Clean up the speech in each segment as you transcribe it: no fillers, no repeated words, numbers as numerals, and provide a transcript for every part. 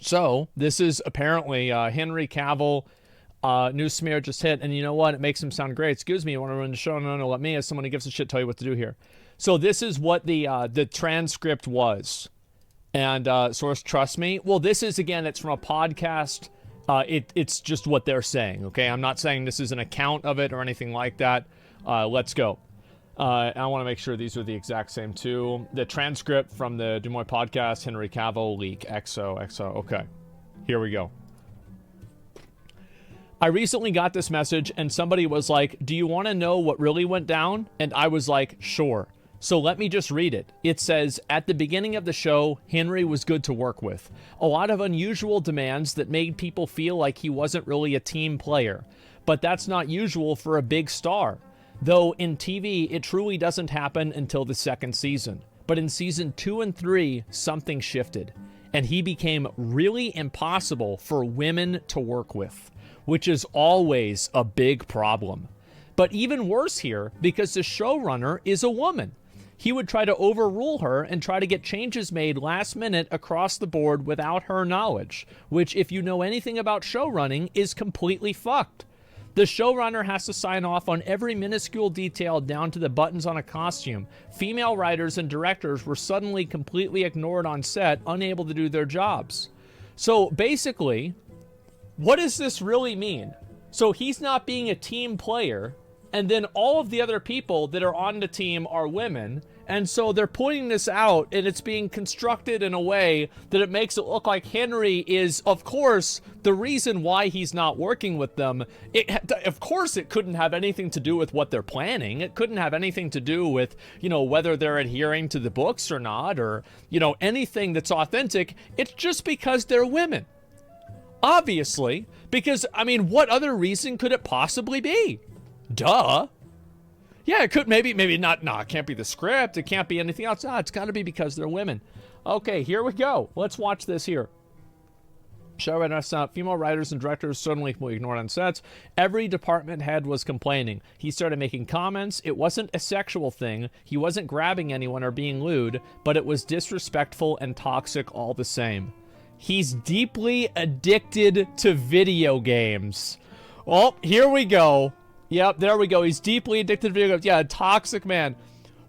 So this is apparently Henry Cavill. New smear just hit, and you know what? It makes him sound great. Excuse me, you want to run the show? No, let me, as someone who gives a shit, tell you what to do here. So this is what the transcript was. And source, trust me. Well, this is, again, it's from a podcast. It's just what they're saying, okay? I'm not saying this is an account of it or anything like that. Let's go. I want to make sure these are the exact same too. The transcript from the Des Moines podcast, Henry Cavill leak, XO. Okay, here we go. I recently got this message and somebody was like, do you want to know what really went down? And I was like, sure. So let me just read it. It says, at the beginning of the show, Henry was good to work with. A lot of unusual demands that made people feel like he wasn't really a team player. But that's not usual for a big star. Though in TV, it truly doesn't happen until the second season. But in season 2 and 3, something shifted. And he became really impossible for women to work with, which is always a big problem. But even worse here, because the showrunner is a woman. He would try to overrule her and try to get changes made last minute across the board without her knowledge, which, if you know anything about showrunning, is completely fucked. The showrunner has to sign off on every minuscule detail down to the buttons on a costume. Female writers and directors were suddenly completely ignored on set, unable to do their jobs. So basically, what does this really mean? So he's not being a team player, and then all of the other people that are on the team are women, and so they're pointing this out, and it's being constructed in a way that it makes it look like Henry is, of course, the reason why he's not working with them. Of course, it couldn't have anything to do with what they're planning. It couldn't have anything to do with, whether they're adhering to the books or not, or, anything that's authentic. It's just because they're women. Obviously, because, what other reason could it possibly be? Duh. Yeah, it could, maybe not. No, it can't be the script. It can't be anything else. It's got to be because they're women. Okay, here we go. Let's watch this here. Showrunner, female writers and directors suddenly ignored on sets. Every department head was complaining. He started making comments. It wasn't a sexual thing. He wasn't grabbing anyone or being lewd, but it was disrespectful and toxic all the same. He's deeply addicted to video games. Oh, here we go. Yep, there we go. He's deeply addicted to video games. Yeah, a toxic man.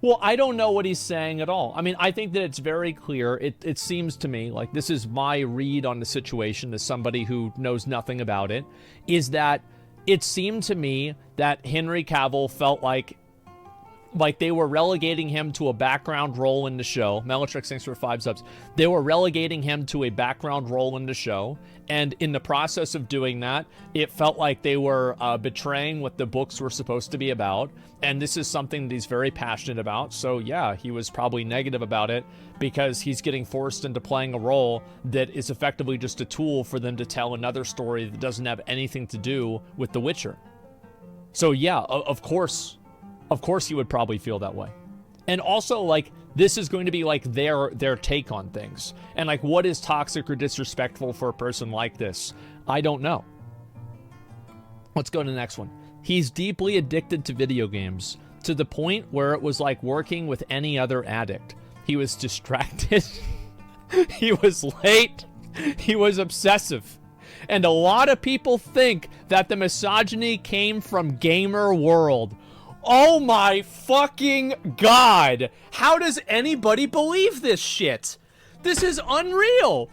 Well, I don't know what he's saying at all. I think that it's very clear. It seems to me, like this is my read on the situation as somebody who knows nothing about it, is that it seemed to me that Henry Cavill felt like they were relegating him to a background role in the show. Melatrix, thanks for 5 subs. They were relegating him to a background role in the show. And in the process of doing that, it felt like they were betraying what the books were supposed to be about. And this is something that he's very passionate about. So yeah, he was probably negative about it because he's getting forced into playing a role that is effectively just a tool for them to tell another story that doesn't have anything to do with The Witcher. So yeah, of course he would probably feel that way. And also, like, this is going to be like their take on things. And like, what is toxic or disrespectful for a person like this? I don't know. Let's go to the next one. He's deeply addicted to video games to the point where it was like working with any other addict. He was distracted. He was late. He was obsessive. And a lot of people think that the misogyny came from Gamer World. Oh my fucking God. How does anybody believe this shit? This is unreal.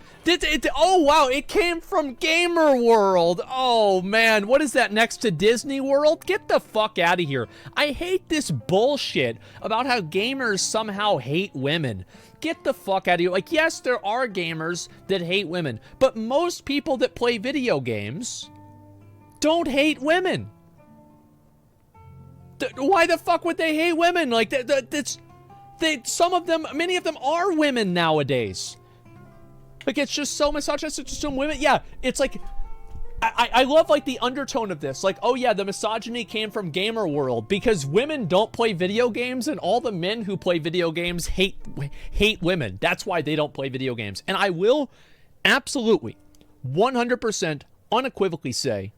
Oh wow, it came from Gamer World. Oh man, what is that next to Disney World? Get the fuck out of here. I hate this bullshit about how gamers somehow hate women. Get the fuck out of here. Like, yes, there are gamers that hate women, but most people that play video games don't hate women. Why the fuck would they hate women? Like, some of them, many of them are women nowadays. Like, it's just so misogynistic to some women. Yeah, it's like, I love, like, the undertone of this. Like, oh yeah, the misogyny came from Gamer World because women don't play video games and all the men who play video games hate women. That's why they don't play video games. And I will absolutely, 100% unequivocally say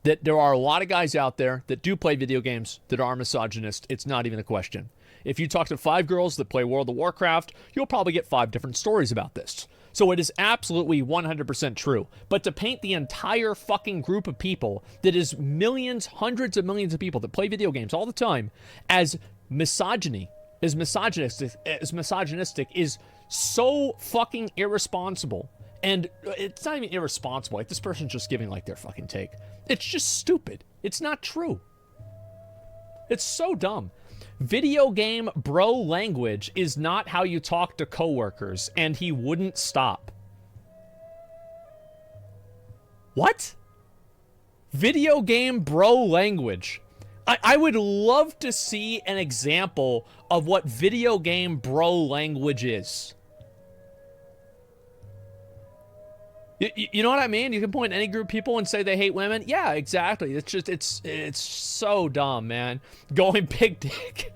that there are a lot of guys out there that do play video games that are misogynist. It's not even a question. If you talk to 5 girls that play World of Warcraft, you'll probably get 5 different stories about this. So it is absolutely 100% true. But to paint the entire fucking group of people that is millions, hundreds of millions of people that play video games all the time as misogynistic is so fucking irresponsible. And it's not even irresponsible. Like, this person's just giving, like, their fucking take. It's just stupid. It's not true. It's so dumb. Video game bro language is not how you talk to coworkers, and he wouldn't stop. What? Video game bro language. I would love to see an example of what video game bro language is. You know what I mean? You can point any group of people and say they hate women. Yeah, exactly. It's just, it's so dumb, man. Going big dick.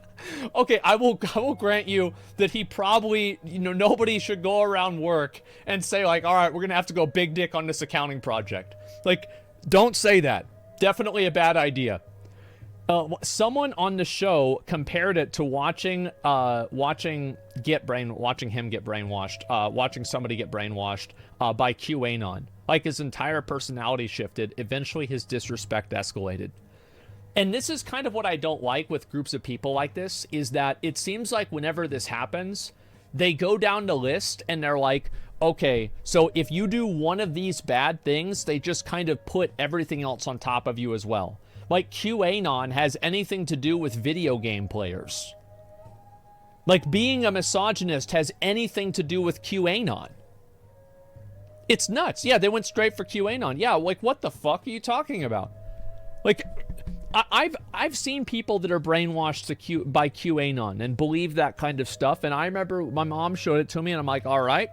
Okay, I will grant you that he probably, you know, nobody should go around work and say, like, all right, we're going to have to go big dick on this accounting project. Like, don't say that. Definitely a bad idea. Someone on the show compared it to watching him get brainwashed, watching somebody get brainwashed by QAnon. Like, his entire personality shifted. Eventually, his disrespect escalated. And this is kind of what I don't like with groups of people like this, is that it seems like whenever this happens, they go down the list and they're like, okay, so if you do one of these bad things, they just kind of put everything else on top of you as well. Like, QAnon has anything to do with video game players. Like, being a misogynist has anything to do with QAnon. It's nuts. Yeah, they went straight for QAnon. Yeah, like, what the fuck are you talking about? Like, I've seen people that are brainwashed by QAnon and believe that kind of stuff, and I remember my mom showed it to me, and I'm like, all right,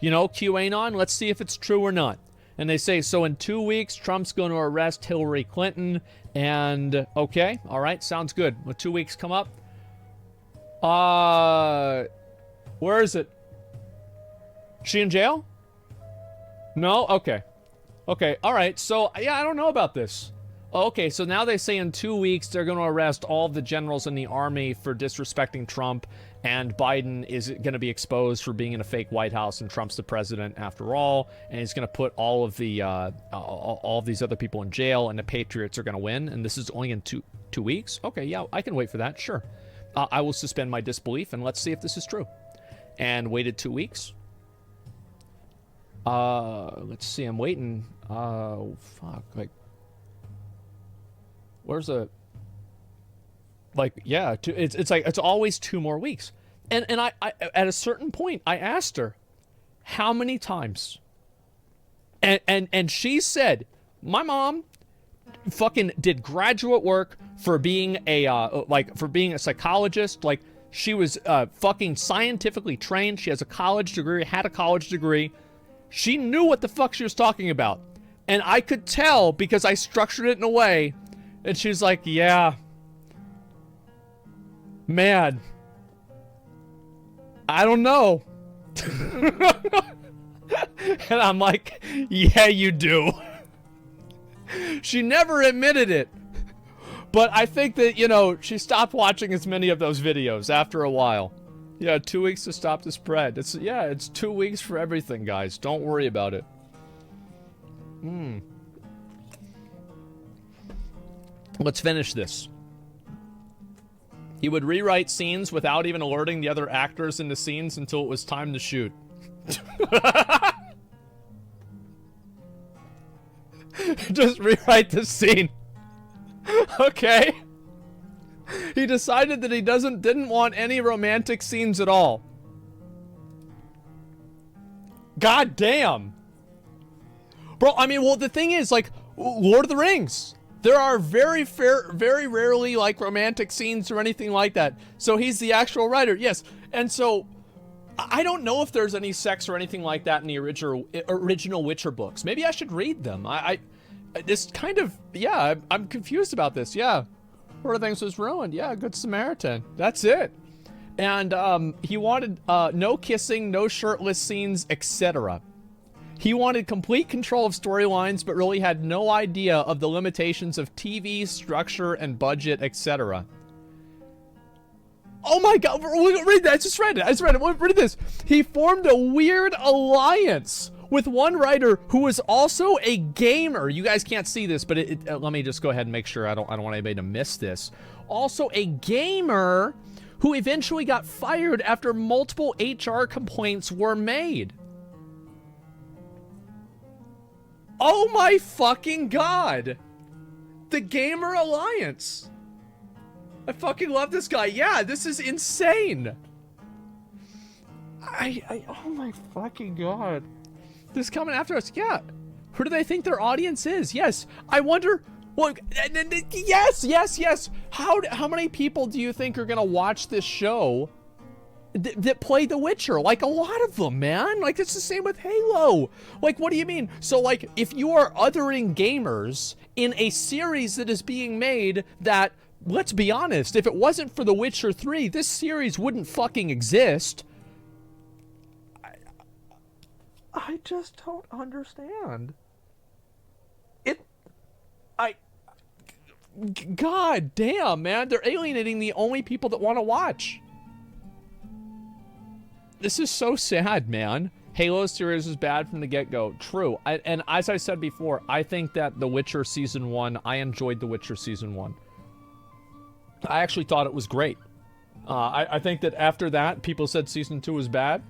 you know, QAnon, let's see if it's true or not. And they say, so in 2 weeks, Trump's going to arrest Hillary Clinton. And, okay, all right, sounds good. When 2 weeks come up, where is it? She in jail? No? Okay. Okay, all right, so, yeah, I don't know about this. Okay, so now they say in 2 weeks they're going to arrest all of the generals in the army for disrespecting Trump, and Biden is going to be exposed for being in a fake White House, and Trump's the president after all, and he's going to put all of the all of these other people in jail, and the Patriots are going to win, and this is only in two weeks? Okay, yeah, I can wait for that, sure. I will suspend my disbelief, and let's see if this is true. And waited 2 weeks. Let's see, I'm waiting. Fuck, like, where's a, like, yeah, it's like, it's always 2 more weeks. And I at a certain point, I asked her, how many times? And she said, my mom fucking did graduate work for being a psychologist. Like, she was fucking scientifically trained. She has a college degree, had a college degree. She knew what the fuck she was talking about. And I could tell because I structured it in a way. And she's like, yeah, man, I don't know. And I'm like, yeah, you do. She never admitted it. But I think that, you know, she stopped watching as many of those videos after a while. Yeah, 2 weeks to stop the spread. It's 2 weeks for everything, guys. Don't worry about it. Let's finish this. He would rewrite scenes without even alerting the other actors in the scenes until it was time to shoot. Just rewrite the scene. Okay. He decided that he didn't want any romantic scenes at all. God damn. Bro, I mean, well, the thing is, like, Lord of the Rings. There are very rarely, like, romantic scenes or anything like that. So he's the actual writer, yes. And so, I don't know if there's any sex or anything like that in the original Witcher books. Maybe I should read them. This kind of, yeah, I'm confused about this, yeah. Lord of the Rings was ruined, yeah, Good Samaritan. That's it. And he wanted no kissing, no shirtless scenes, etc. He wanted complete control of storylines, but really had no idea of the limitations of TV, structure, and budget, etc. Oh my god, read that. I just read it. Read this. He formed a weird alliance with one writer who was also a gamer. You guys can't see this, but let me just go ahead and make sure I don't want anybody to miss this. Also a gamer who eventually got fired after multiple HR complaints were made. Oh my fucking god. The Gamer Alliance. I fucking love this guy. Yeah, this is insane. Oh my fucking god. This coming after us. Yeah. Who do they think their audience is? Yes. I wonder. Well, yes. How many people do you think are gonna watch this show that play The Witcher? Like, a lot of them, man. Like, it's the same with Halo. Like, what do you mean? So, like, if you are othering gamers in a series that is being made that, let's be honest, if it wasn't for The Witcher 3, this series wouldn't fucking exist. I just don't understand. God damn, man. They're alienating the only people that want to watch. This is so sad, man. Halo series is bad from the get-go. True. And as I said before, I think that The Witcher Season 1, I enjoyed The Witcher Season 1. I actually thought it was great. I think that after that, people said Season 2 was bad.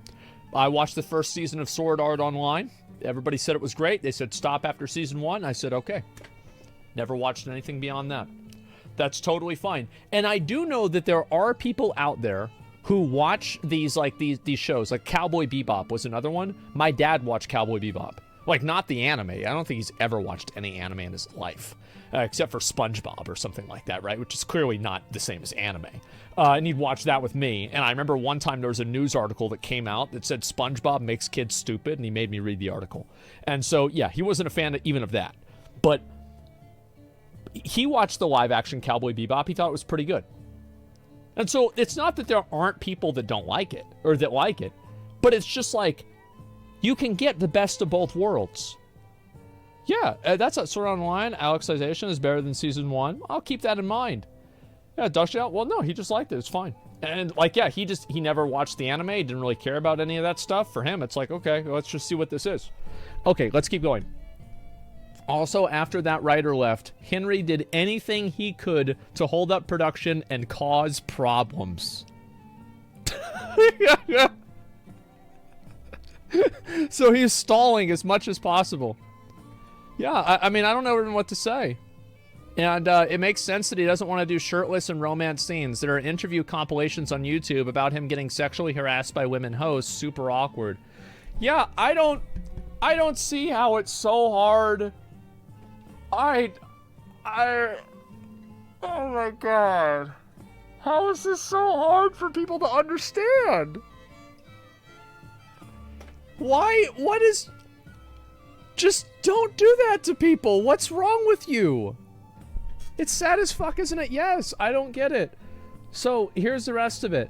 I watched the first season of Sword Art Online. Everybody said it was great. They said stop after Season 1. I said, okay. Never watched anything beyond that. That's totally fine. And I do know that there are people out there who watch these shows. Like Cowboy Bebop was another one. My dad watched Cowboy Bebop. Like, not the anime. I don't think he's ever watched any anime in his life. Except for SpongeBob or something like that, right? Which is clearly not the same as anime. And he'd watch that with me. And I remember one time there was a news article that came out that said SpongeBob makes kids stupid, and he made me read the article. And so, yeah, he wasn't a fan even of that. But he watched the live-action Cowboy Bebop. He thought it was pretty good. And so it's not that there aren't people that don't like it, or that like it, but it's just like, you can get the best of both worlds. Yeah, that's at Sword Art Online. Alexization is better than Season 1. I'll keep that in mind. Yeah, Dush Out, well, no, he just liked it. It's fine. And, like, yeah, he never watched the anime. He didn't really care about any of that stuff. For him, it's like, okay, let's just see what this is. Okay, let's keep going. Also, after that writer left, Henry did anything he could to hold up production and cause problems. So he's stalling as much as possible. Yeah, I mean, I don't know even what to say. And it makes sense that he doesn't want to do shirtless and romance scenes. There are interview compilations on YouTube about him getting sexually harassed by women hosts. Super awkward. Yeah, I don't see how it's so hard. Oh my god. How is this so hard for people to understand? Why? What is... Just don't do that to people. What's wrong with you? It's sad as fuck, isn't it? Yes, I don't get it. So, here's the rest of it.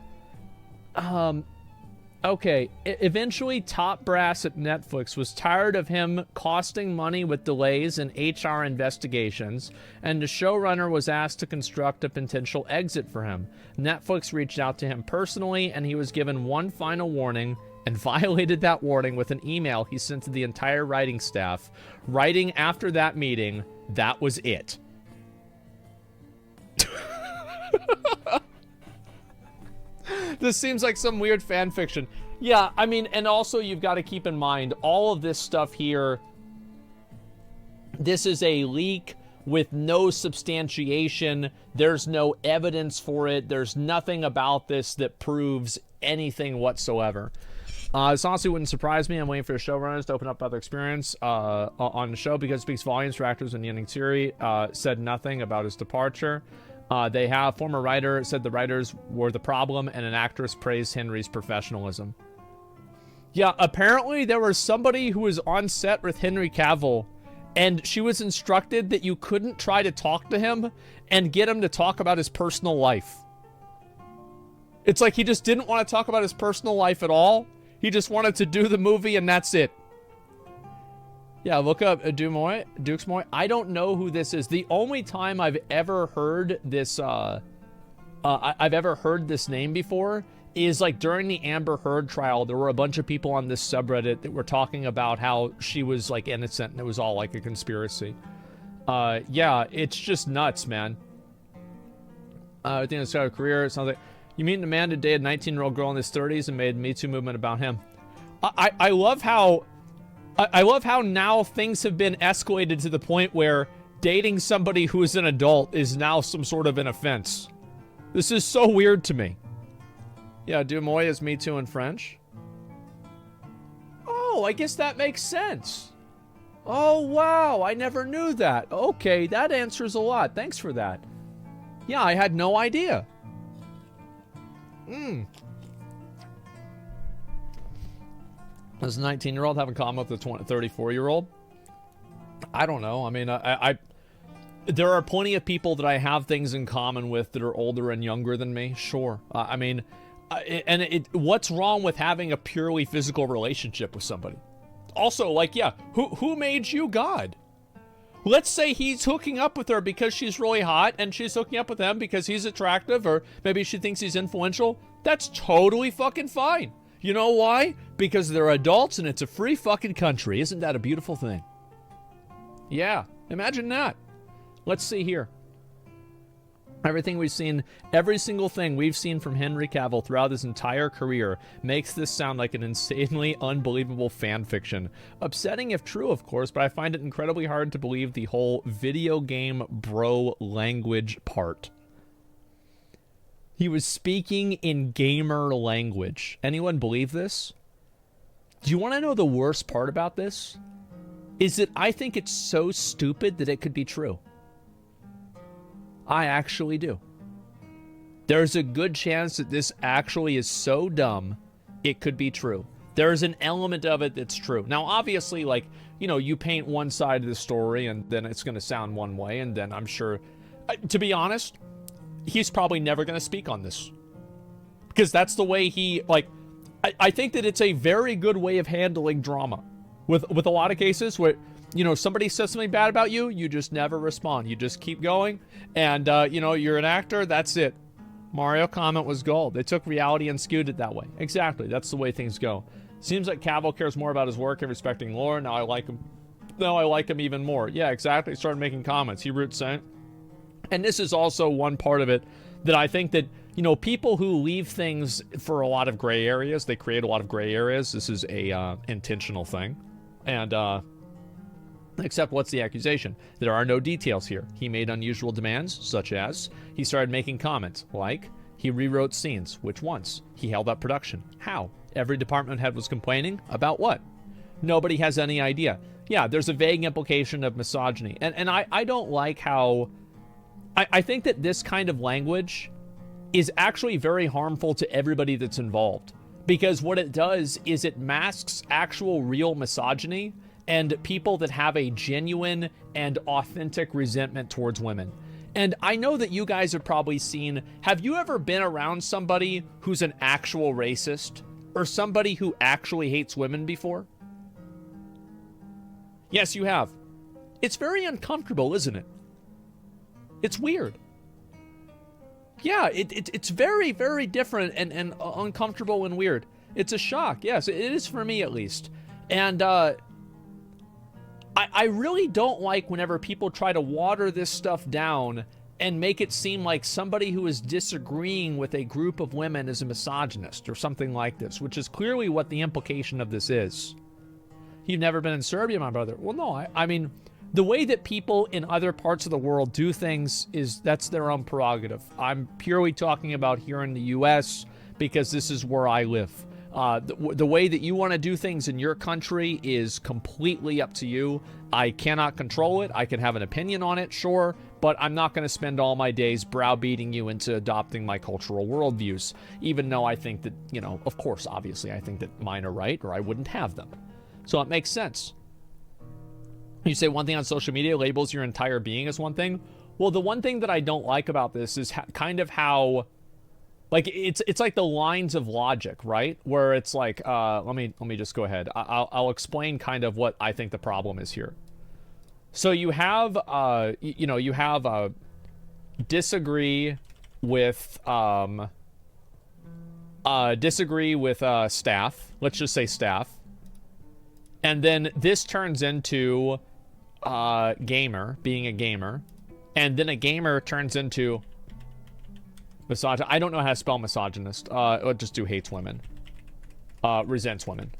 Okay, eventually top brass at Netflix was tired of him costing money with delays in HR investigations, and the showrunner was asked to construct a potential exit for him. Netflix reached out to him personally, and he was given one final warning, and violated that warning with an email he sent to the entire writing staff, writing after that meeting, that was it. This seems like some weird fan fiction. Yeah, I mean, and also you've got to keep in mind, all of this stuff here, this is a leak with no substantiation. There's no evidence for it. There's nothing about this that proves anything whatsoever. This honestly wouldn't surprise me. I'm waiting for the showrunners to open up other experience on the show because it speaks volumes for actors when Yannick Thierry said nothing about his departure. They have former writer said the writers were the problem, and an actress praised Henry's professionalism. Yeah, apparently there was somebody who was on set with Henry Cavill, and she was instructed that you couldn't try to talk to him and get him to talk about his personal life. It's like he just didn't want to talk about his personal life at all. He just wanted to do the movie, and that's it. Yeah, look up Dukes Moy. I don't know who this is. The only time I've ever heard this I've ever heard this name before is like during the Amber Heard trial, there were a bunch of people on this subreddit that were talking about how she was like innocent and it was all like a conspiracy. Yeah, it's just nuts, man. I think it's got a career. It sounds like you meet a man today, a 19-year-old girl in his 30s, and made a Me Too movement about him. I love how I love how now things have been escalated to the point where dating somebody who is an adult is now some sort of an offense. This is so weird to me. Yeah, du moi is Me Too in French. Oh, I guess that makes sense. Oh, wow, I never knew that. Okay, that answers a lot. Thanks for that. Yeah, I had no idea. Does a 19-year-old have in common with a 34-year-old? I don't know. I mean, there are plenty of people that I have things in common with that are older and younger than me. Sure. I mean, what's wrong with having a purely physical relationship with somebody? Also, like, yeah, who made you God? Let's say he's hooking up with her because she's really hot and she's hooking up with him because he's attractive, or maybe she thinks he's influential. That's totally fucking fine. You know why? Because they're adults and it's a free fucking country. Isn't that a beautiful thing? Yeah, imagine that. Let's see here. Everything we've seen, every single thing we've seen from Henry Cavill throughout his entire career makes this sound like an insanely unbelievable fan fiction. Upsetting if true, of course, but I find it incredibly hard to believe the whole video game bro language part. He was speaking in gamer language. Anyone believe this? Do you want to know the worst part about this? Is that I think it's so stupid that it could be true. I actually do. There's a good chance that this actually is so dumb, it could be true. There's an element of it that's true. Now, obviously, like, you know, you paint one side of the story and then it's going to sound one way, and then I'm sure, to be honest, he's probably never going to speak on this. Because that's the way he, like, I think that it's a very good way of handling drama. With a lot of cases where, you know, somebody says something bad about you, you just never respond. You just keep going. And, you know, you're an actor, that's it. Mario comment was gold. They took reality and skewed it that way. Exactly. That's the way things go. Seems like Cavill cares more about his work and respecting lore. Now I like him. Now I like him even more. Yeah, exactly. Started making comments. He roots Saint. And this is also one part of it that I think that, you know, people who leave things for a lot of gray areas, they create a lot of gray areas. This is a intentional thing. And, except what's the accusation? There are no details here. He made unusual demands, such as he started making comments, like he rewrote scenes. Which ones? He held up production. How? Every department head was complaining about what? Nobody has any idea. Yeah, there's a vague implication of misogyny. And I don't like how... I think that this kind of language is actually very harmful to everybody that's involved. Because what it does is it masks actual real misogyny and people that have a genuine and authentic resentment towards women. And I know that you guys have probably seen, have you ever been around somebody who's an actual racist or somebody who actually hates women before? Yes, you have. It's very uncomfortable, isn't it? It's weird. Yeah, it's very, very different and uncomfortable and weird. It's a shock. Yes, it is for me at least. And I really don't like whenever people try to water this stuff down and make it seem like somebody who is disagreeing with a group of women is a misogynist or something like this, which is clearly what the implication of this is. You've never been in Serbia, my brother. Well, no, I mean... The way that people in other parts of the world do things that's their own prerogative. I'm purely talking about here in the U.S. because this is where I live. The way that you want to do things in your country is completely up to you. I cannot control it. I can have an opinion on it, sure, but I'm not going to spend all my days browbeating you into adopting my cultural worldviews, even though I think that, you know, of course, obviously, I think that mine are right or I wouldn't have them. So it makes sense. You say one thing on social media labels your entire being as one thing. Well, the one thing that I don't like about this is kind of how, like, it's like the lines of logic, right? Where it's like, let me just go ahead. I'll explain kind of what I think the problem is here. So you have, you have disagree, with staff. Let's just say staff. And then this turns into gamer, being a gamer. And then a gamer turns into misogynist. I don't know how to spell misogynist. I'll just do hates women. Resents women.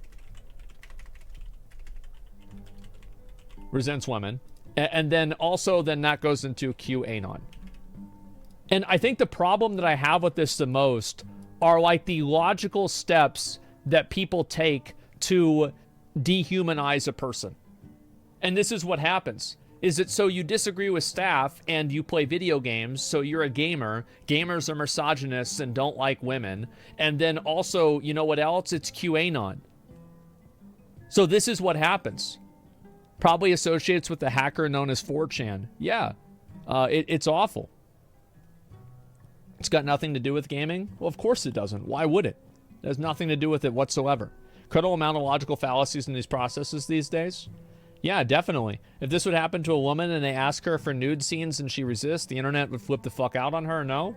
Resents women. And then also then that goes into QAnon. And I think the problem that I have with this the most are like the logical steps that people take to dehumanize a person. And this is what happens. Is that so you disagree with staff and you play video games, so you're a gamer. Gamers are misogynists and don't like women. And then also, you know what else? It's QAnon. So this is what happens. Probably associates with the hacker known as 4chan. Yeah, it's awful. It's got nothing to do with gaming? Well, of course it doesn't. Why would it? It has nothing to do with it whatsoever. Incredible amount of logical fallacies in these processes these days. Yeah, definitely. If this would happen to a woman and they ask her for nude scenes and she resists, the internet would flip the fuck out on her, no?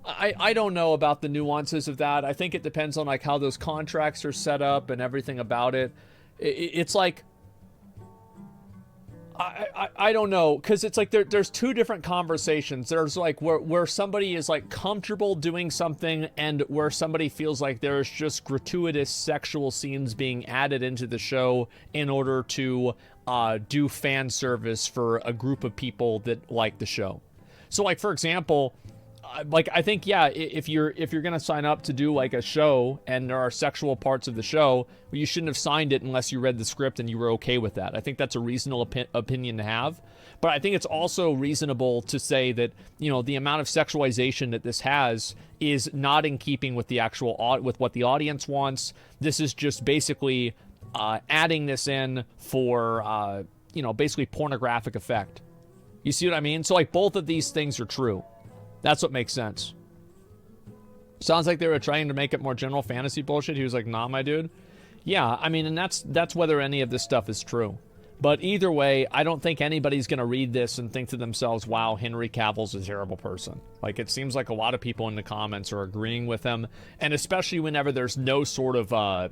I don't know about the nuances of that. I think it depends on like how those contracts are set up and everything about it. It's like... I don't know, because it's like there's two different conversations. There's like where somebody is like comfortable doing something and where somebody feels like there's just gratuitous sexual scenes being added into the show in order to do fan service for a group of people that like the show. So like, for example, like I think, yeah, if you're gonna sign up to do like a show and there are sexual parts of the show, well, you shouldn't have signed it unless you read the script and you were okay with that. I think that's a reasonable opinion to have. But I think it's also reasonable to say that, you know, the amount of sexualization that this has is not in keeping with the actual with what the audience wants. This is just basically adding this in for you know, basically pornographic effect. You see what I mean? So like both of these things are true. That's what makes sense. Sounds like they were trying to make it more general fantasy bullshit. He was like, nah, my dude. Yeah, I mean, and that's whether any of this stuff is true. But either way, I don't think anybody's going to read this and think to themselves, wow, Henry Cavill's a terrible person. Like, it seems like a lot of people in the comments are agreeing with him. And especially whenever there's no sort of, of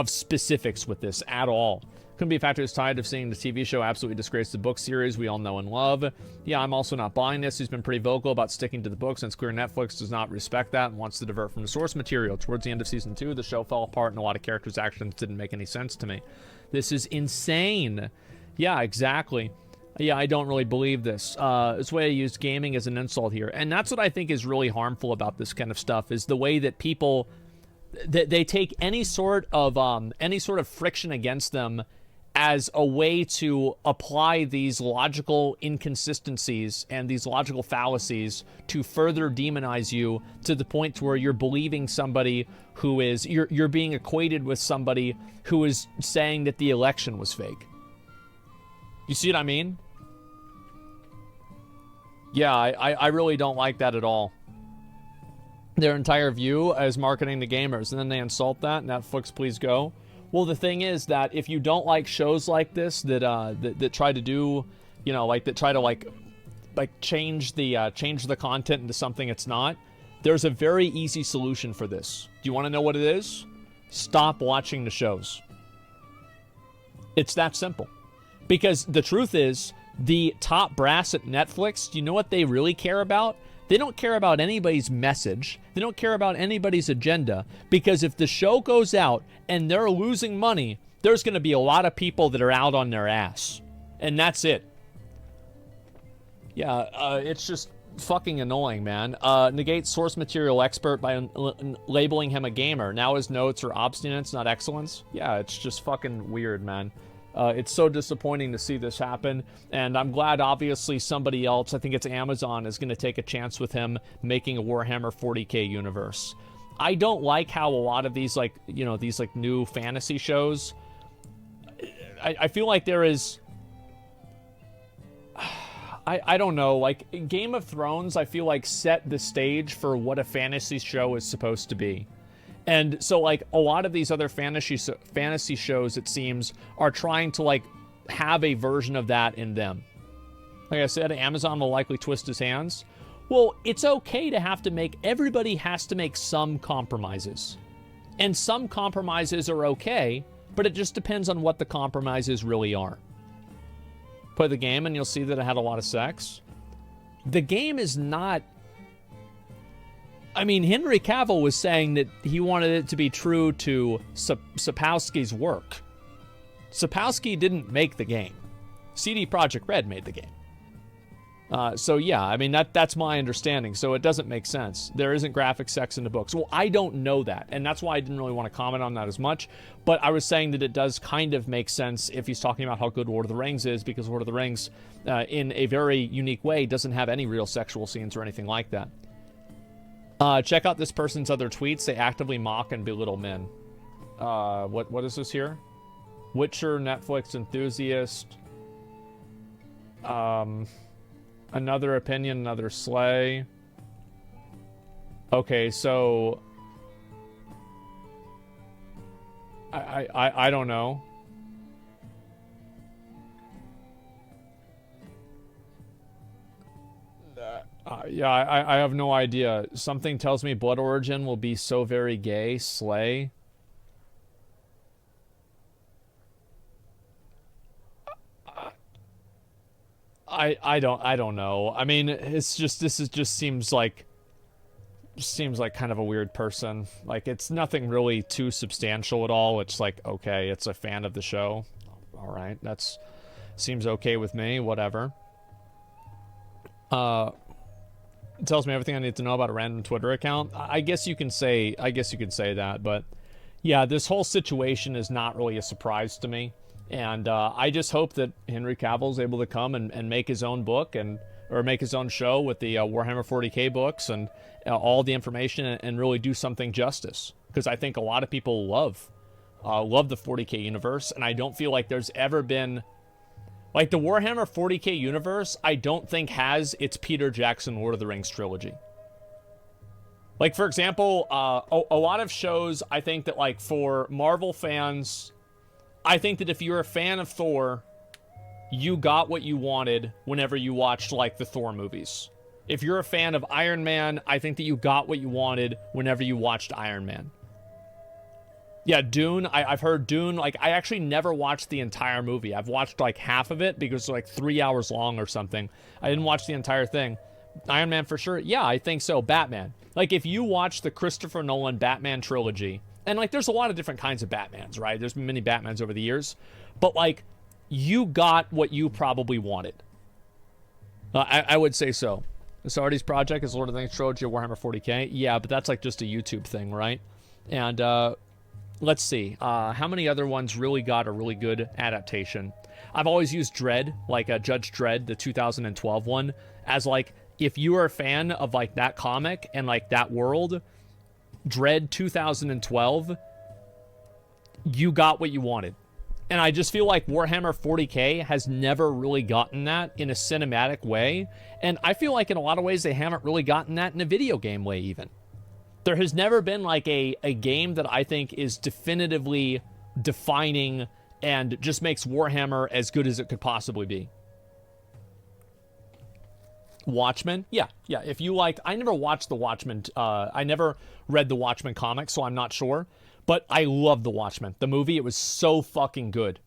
specifics with this at all. Couldn't be a factor is tired of seeing the TV show absolutely disgrace the book series we all know and love. Yeah, I'm also not buying this. He's been pretty vocal about sticking to the book since clear Netflix does not respect that and wants to divert from the source material. Towards the end of season 2, the show fell apart and a lot of characters' actions didn't make any sense to me. This is insane. Yeah, exactly. Yeah, I don't really believe this. This way I use gaming as an insult here. And that's what I think is really harmful about this kind of stuff, is the way that people, they take any sort of friction against them as a way to apply these logical inconsistencies and these logical fallacies to further demonize you to the point to where you're believing somebody who is, you're being equated with somebody who is saying that the election was fake. You see what I mean? Yeah, I really don't like that at all. Their entire view is marketing to gamers, and then they insult that. Netflix, please go. Well, the thing is that if you don't like shows like this that try to do, you know, like that try to like change the content into something it's not, there's a very easy solution for this. Do you want to know what it is? Stop watching the shows. It's that simple. Because the truth is, the top brass at Netflix, do you know what they really care about? They don't care about anybody's message. They don't care about anybody's agenda. Because if the show goes out and they're losing money, there's going to be a lot of people that are out on their ass. And that's it. Yeah, it's just fucking annoying, man. Negate source material expert by labeling him a gamer. Now his notes are obstinance, not excellence. Yeah, it's just fucking weird, man. It's so disappointing to see this happen, and I'm glad, obviously, somebody else, I think it's Amazon, is going to take a chance with him making a Warhammer 40k universe. I don't like how a lot of these, like, you know, these, like, new fantasy shows, I feel like there is, I don't know, like, Game of Thrones, I feel like set the stage for what a fantasy show is supposed to be. And so, like, a lot of these other fantasy shows, it seems, are trying to, like, have a version of that in them. Like I said, Amazon will likely twist his hands. Well, it's okay to have to make, everybody has to make some compromises. And some compromises are okay, but it just depends on what the compromises really are. Play the game and you'll see that it had a lot of sex. The game is not... I mean, Henry Cavill was saying that he wanted it to be true to Sapkowski's work. Sapkowski didn't make the game. CD Projekt Red made the game. So yeah, I mean, that's my understanding. So it doesn't make sense. There isn't graphic sex in the books. Well, I don't know that. And that's why I didn't really want to comment on that as much. But I was saying that it does kind of make sense if he's talking about how good Lord of the Rings is, because Lord of the Rings, in a very unique way, doesn't have any real sexual scenes or anything like that. Check out this person's other tweets. They actively mock and belittle men. What is this here? Witcher, Netflix enthusiast. Another opinion, another slay. Okay, so I don't know. Yeah, I have no idea. Something tells me Blood Origin will be so very gay. Slay. I don't know. I mean, it's just, this just seems like kind of a weird person. Like, it's nothing really too substantial at all. It's like, okay, it's a fan of the show. All right, that's seems okay with me. Whatever. It tells me everything I need to know about a random Twitter account. I guess you can say that, but yeah, this whole situation is not really a surprise to me. And I just hope that Henry Cavill's able to come and make his own book or make his own show with the Warhammer 40k books and all the information and really do something justice. Because I think a lot of people love the 40k universe, and I don't feel like there's ever been... Like, the Warhammer 40k universe, I don't think has its Peter Jackson Lord of the Rings trilogy. Like, for example, a lot of shows, I think that, like, for Marvel fans... I think that if you're a fan of Thor, you got what you wanted whenever you watched, like, the Thor movies. If you're a fan of Iron Man, I think that you got what you wanted whenever you watched Iron Man. Yeah, Dune, I've heard Dune, like, I actually never watched the entire movie. I've watched, like, half of it because it's, like, 3 hours long or something. I didn't watch the entire thing. Iron Man for sure? Yeah, I think so. Batman. Like, if you watch the Christopher Nolan Batman trilogy... And, like, there's a lot of different kinds of Batmans, right? There's been many Batmans over the years. But, like, you got what you probably wanted. I would say so. Sardi's project is Lord of the Rings trilogy of Warhammer 40k. Yeah, but that's, like, just a YouTube thing, right? And, let's see. How many other ones really got a really good adaptation? I've always used Dredd, like Judge Dredd, the 2012 one, as, like, if you are a fan of, like, that comic and, like, that world... Dredd 2012, you got what you wanted. And I just feel like Warhammer 40k has never really gotten that in a cinematic way. And I feel like in a lot of ways they haven't really gotten that in a video game way even. There has never been like a game that I think is definitively defining and just makes Warhammer as good as it could possibly be. Watchmen? Yeah. If you liked... I never watched the Watchmen... I never read the Watchmen comics, so I'm not sure. But I love the Watchmen. The movie, it was so fucking good.